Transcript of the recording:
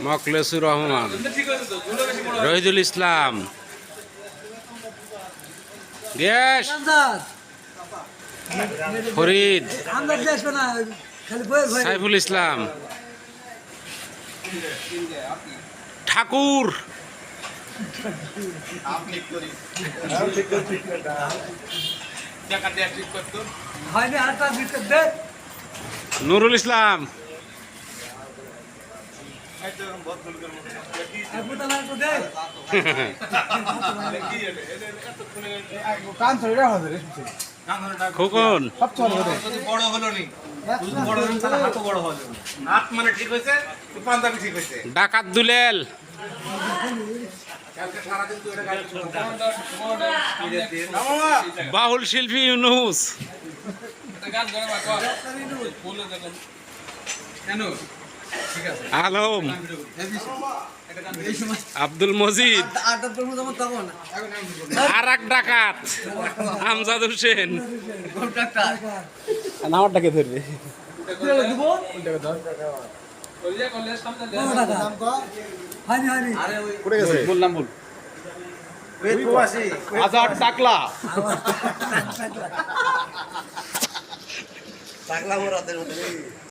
মকলেসুর রহমান, রহিদুল ইসলাম, gas, Farid, Saiful Islam, ঠাকুর, নুরুল ইসলাম, খোকন, ডাকাত দুলেল, বাউল শিল্পী ইউনুস, আলম, আব্দুল মজিদ, আর এক ডাকাত আমজাদ হোসেন। নামটাকে ধরবে বললাম বল আজাদ টাকলা